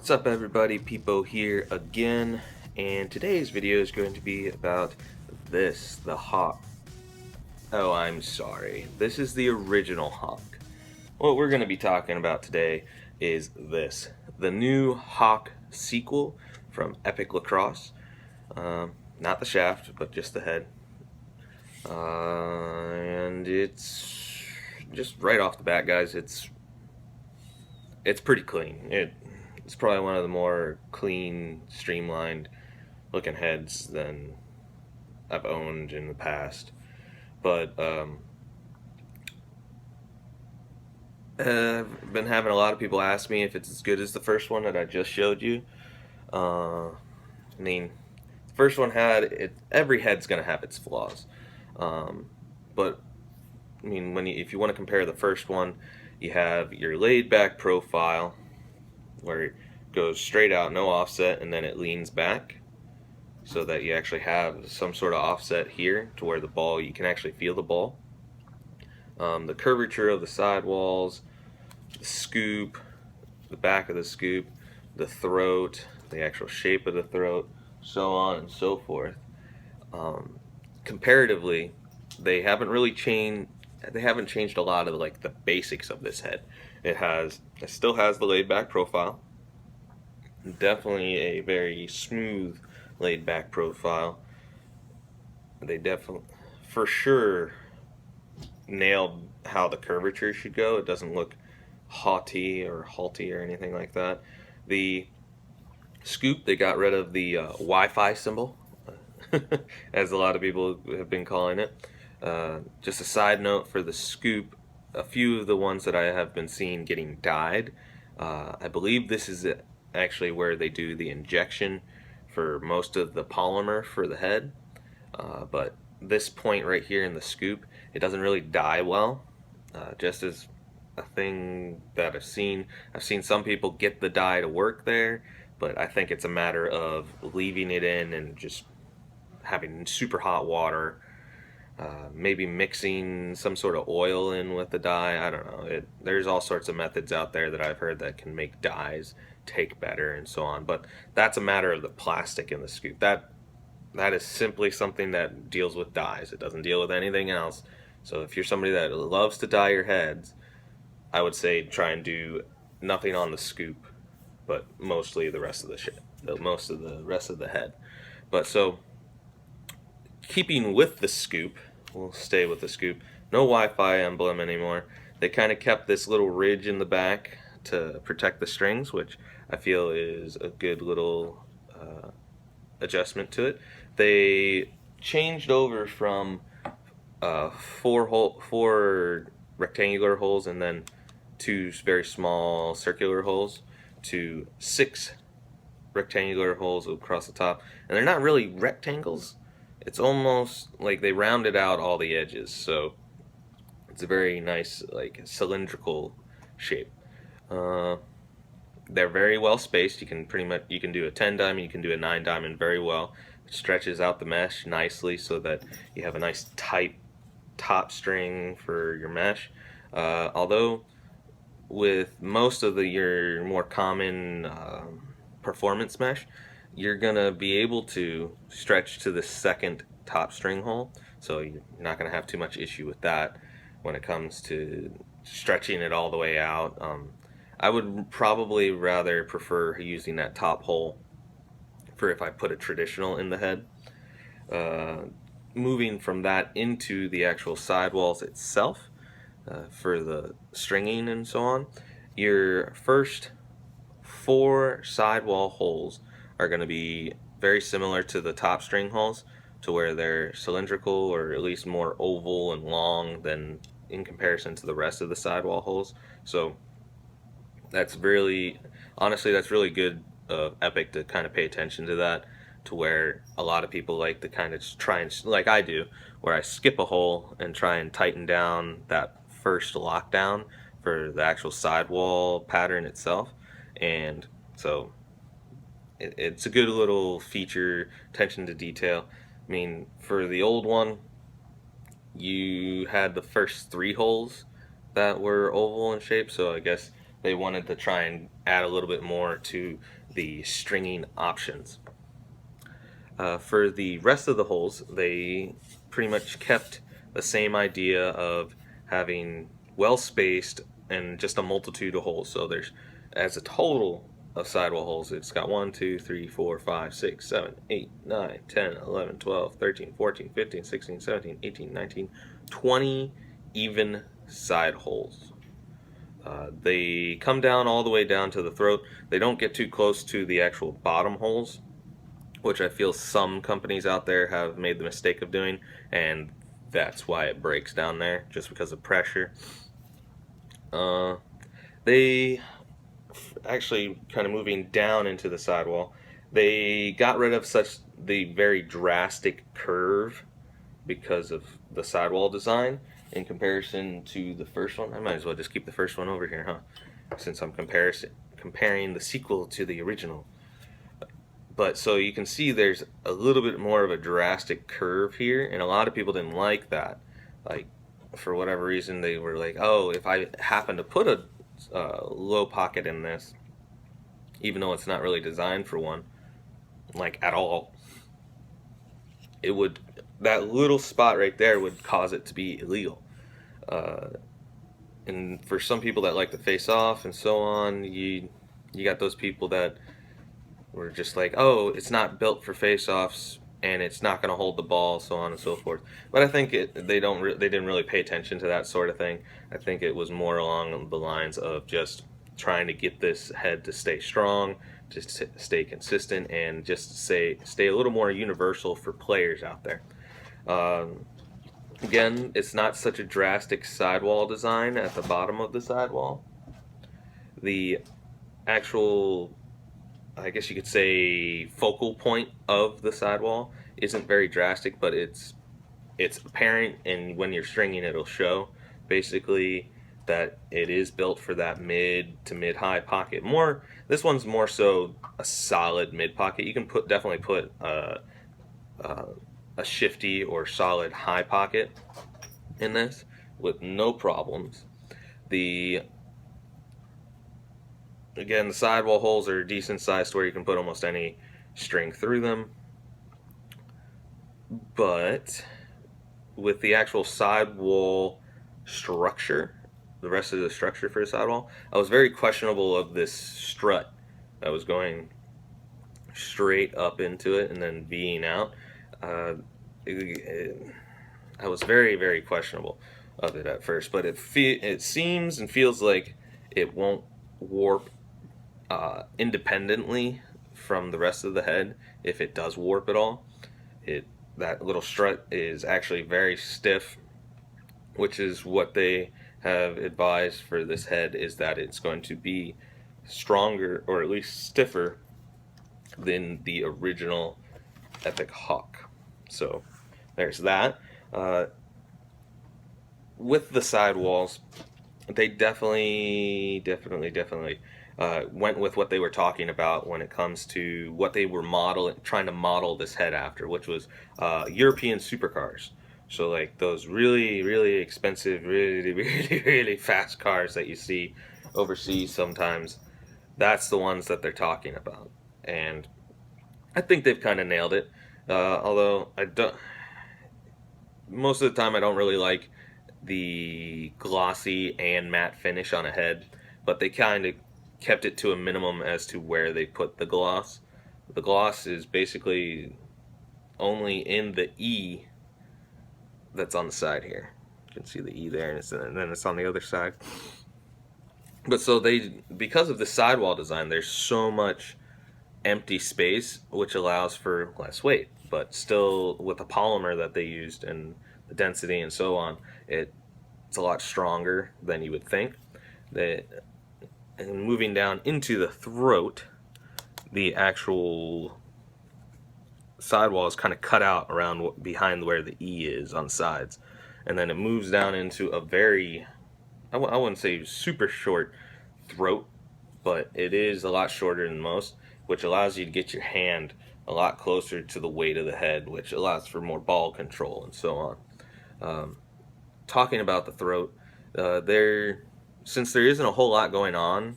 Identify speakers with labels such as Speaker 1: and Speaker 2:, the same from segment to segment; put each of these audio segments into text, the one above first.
Speaker 1: What's up everybody, Peepo here again, and today's video is going to be about the Hawk. Oh, I'm sorry, this is the original Hawk. What we're going to be talking about today is the new Hawk sequel from Epic Lacrosse. Not the shaft, but just the head. And it's just right off the bat, guys, it's pretty clean. It's probably one of the more clean, streamlined looking heads than I've owned in the past. But I've been having a lot of people ask me if it's as good as the first one that I just showed you. I mean, the first one had it. Every head's gonna have its flaws, but I mean, if you want to compare the first one, you have your laid back profile where it goes straight out, no offset, and then it leans back so that you actually have some sort of offset here to where the ball, you can actually feel the ball. The curvature of the sidewalls, the scoop, the back of the scoop, the throat, the actual shape of the throat, so on and so forth. Comparatively, they haven't really changed. They haven't changed a lot of like the basics of this head. It still has the laid back profile. Definitely a very smooth laid back profile. They definitely, for sure, nailed how the curvature should go. It doesn't look haughty or anything like that. The scoop, they got rid of the Wi-Fi symbol, as a lot of people have been calling it. Just a side note for the scoop, a few of the ones that I have been seeing getting dyed, I believe this is actually where they do the injection for most of the polymer for the head, but this point right here in the scoop, it doesn't really dye well. Just as a thing that I've seen some people get the dye to work there, but I think it's a matter of leaving it in and just having super hot water, maybe mixing some sort of oil in with the dye. I don't know. There's all sorts of methods out there that I've heard that can make dyes take better and so on, but that's a matter of the plastic in the scoop. That is simply something that deals with dyes. It doesn't deal with anything else. So if you're somebody that loves to dye your heads, I would say try and do nothing on the scoop, but mostly the rest of the rest of the head. But so, keeping with the scoop, we'll stay with the scoop. No Wi-Fi emblem anymore. They kind of kept this little ridge in the back to protect the strings, which I feel is a good little adjustment to it. They changed over from four rectangular holes and then two very small circular holes to 6 rectangular holes across the top, and they're not really rectangles. It's almost like they rounded out all the edges, so it's a very nice, like, cylindrical shape. They're very well spaced. You can do a 10 diamond, you can do a 9 diamond very well. It stretches out the mesh nicely so that you have a nice tight top string for your mesh. Although with most of your more common performance mesh, you're gonna be able to stretch to the second top string hole, so you're not gonna have too much issue with that when it comes to stretching it all the way out. I would probably rather prefer using that top hole for if I put a traditional in the head. Moving from that into the actual sidewalls itself, for the stringing and so on, your first 4 sidewall holes are going to be very similar to the top string holes, to where they're cylindrical or at least more oval and long than in comparison to the rest of the sidewall holes. So that's really, honestly, that's really good of Epic to kind of pay attention to that, to where a lot of people like to kind of try and, like I do, where I skip a hole and try and tighten down that first lockdown for the actual sidewall pattern itself. And so it's a good little feature, attention to detail. I mean, for the old one, you had the first 3 holes that were oval in shape, so I guess they wanted to try and add a little bit more to the stringing options. For the rest of the holes, they pretty much kept the same idea of having well spaced and just a multitude of holes. So there's, as a total of sidewall holes, it's got 1, 2, 3, 4, 5, 6, 7, 8, 9, 10, 11, 12, 13, 14, 15, 16, 17, 18, 19, 20 even side holes. They come down all the way down to the throat. They don't get too close to the actual bottom holes, which I feel some companies out there have made the mistake of doing, and that's why it breaks down there, just because of pressure. They actually, kind of moving down into the sidewall, they got rid of such the very drastic curve because of the sidewall design in comparison to the first one. I might as well just keep the first one over here, huh? Since I'm comparing the sequel to the original. But so you can see there's a little bit more of a drastic curve here, and a lot of people didn't like that. Like, for whatever reason, they were like, oh, if I happen to put a low pocket in this, even though it's not really designed for one, like at all, it would, that little spot right there would cause it to be illegal. And for some people that like to face off and so on, you got those people that were just like, oh, it's not built for face-offs and it's not going to hold the ball, so on and so forth. But I think they didn't really pay attention to that sort of thing. I think it was more along the lines of just trying to get this head to stay strong, just stay consistent, and just stay a little more universal for players out there. Again, it's not such a drastic sidewall design at the bottom of the sidewall. The actual, I guess you could say, focal point of the sidewall isn't very drastic, but it's apparent, and when you're stringing it'll show basically that it is built for that mid to mid high pocket. This one's more so a solid mid pocket. You can definitely put a shifty or solid high pocket in this with no problems. Again, the sidewall holes are decent sized to where you can put almost any string through them. But with the actual sidewall structure, the rest of the structure for the sidewall, I was very questionable of this strut that was going straight up into it and then V'ing out. I was very, very questionable of it at first, but it seems and feels like it won't warp independently from the rest of the head. If it does warp at all, that little strut is actually very stiff, which is what they have advised for this head, is that it's going to be stronger, or at least stiffer, than the original Epoch Hawk. So there's that. With the sidewalls, they definitely went with what they were talking about when it comes to what they were trying to model this head after, which was European supercars. So like those really, really expensive, really, really, really fast cars that you see overseas sometimes, that's the ones that they're talking about. And I think they've kind of nailed it. Although most of the time I don't really like the glossy and matte finish on a head, but they kind of kept it to a minimum as to where they put the gloss. The gloss is basically only in the E that's on the side here. You can see the E there, and then it's on the other side. But so because of the sidewall design, there's so much empty space, which allows for less weight, but still with the polymer that they used and the density and so on, it's a lot stronger than you would think. And moving down into the throat, the actual sidewall is kind of cut out around behind where the E is on sides, and then it moves down into a very, I wouldn't say super short throat, but it is a lot shorter than most, which allows you to get your hand a lot closer to the weight of the head, which allows for more ball control and so on. Talking about the throat, since there isn't a whole lot going on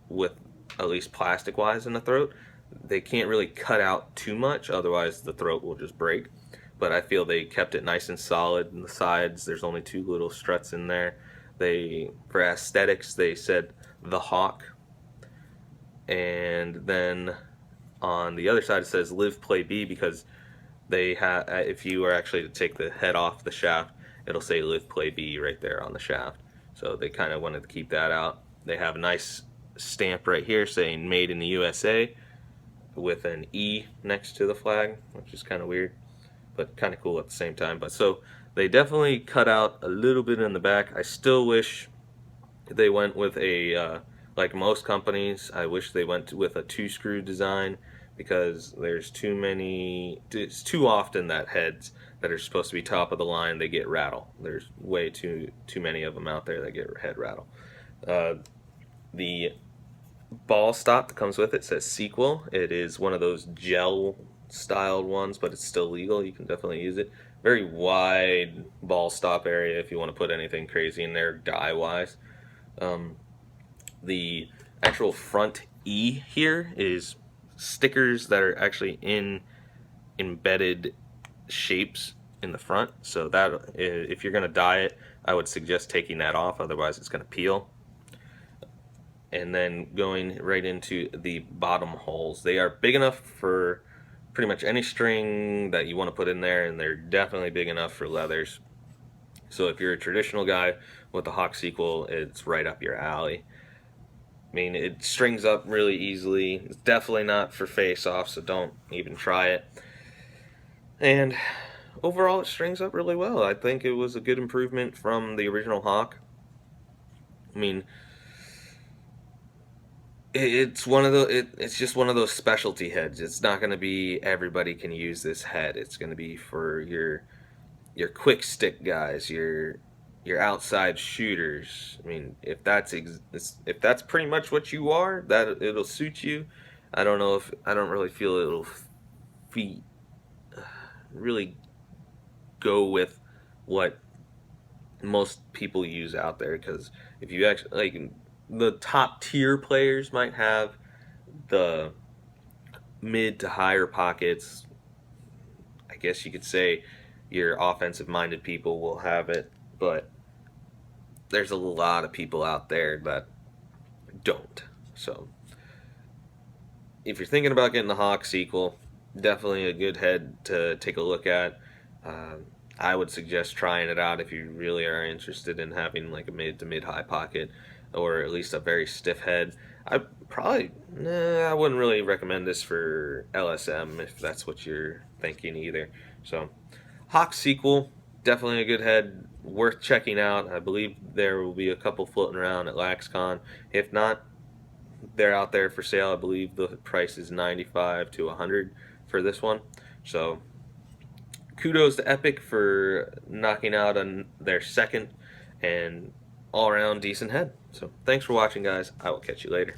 Speaker 1: with, at least plastic wise, in the throat, they can't really cut out too much, otherwise the throat will just break. But I feel they kept it nice and solid in the sides. There's only two little struts in there. They, for aesthetics, they said the hawk, and then on the other side it says live play B, because they have, if you were actually to take the head off the shaft, it'll say live play B right there on the shaft. So they kind of wanted to keep that out. They have a nice stamp right here saying made in the USA with an E next to the flag, which is kind of weird, but kind of cool at the same time. But so they definitely cut out a little bit in the back. I still wish they went with a, like most companies, I wish they went with a 2-screw design, because there's too many, it's too often that heads that are supposed to be top of the line, they get rattle. There's way too many of them out there that get head rattle. The ball stop that comes with it says sequel. It is one of those gel styled ones, but it's still legal. You can definitely use it. Very wide ball stop area if you want to put anything crazy in there die wise. The actual front E here is stickers that are actually in embedded shapes in the front, so that if you're going to dye it, I would suggest taking that off, otherwise it's going to peel. And then going right into the bottom holes, they are big enough for pretty much any string that you want to put in there, and they're definitely big enough for leathers. So if you're a traditional guy with the Hawk Sequel, it's right up your alley. I mean, it strings up really easily. It's definitely not for face-off, so don't even try it. And overall, it strings up really well. I think it was a good improvement from the original Hawk. I mean, it's one of the it's just one of those specialty heads. It's not going to be everybody can use this head. It's going to be for your quick stick guys, your outside shooters. I mean, if that's pretty much what you are, that it'll suit you. I don't really feel it'll really go with what most people use out there, because if you actually, like, the top tier players might have the mid to higher pockets. I guess you could say your offensive minded people will have it, but there's a lot of people out there that don't. So if you're thinking about getting the Hawk Sequel, definitely a good head to take a look at. I would suggest trying it out if you really are interested in having like a mid to mid high pocket, or at least a very stiff head. I wouldn't really recommend this for LSM if that's what you're thinking either. So Hawk Sequel, definitely a good head, worth checking out. I believe there will be a couple floating around at LaxCon. If not, they're out there for sale. I believe the price is $95 to $100 for this one. So kudos to Epoch for knocking out on their second and all-around decent head. So thanks for watching, guys. I will catch you later.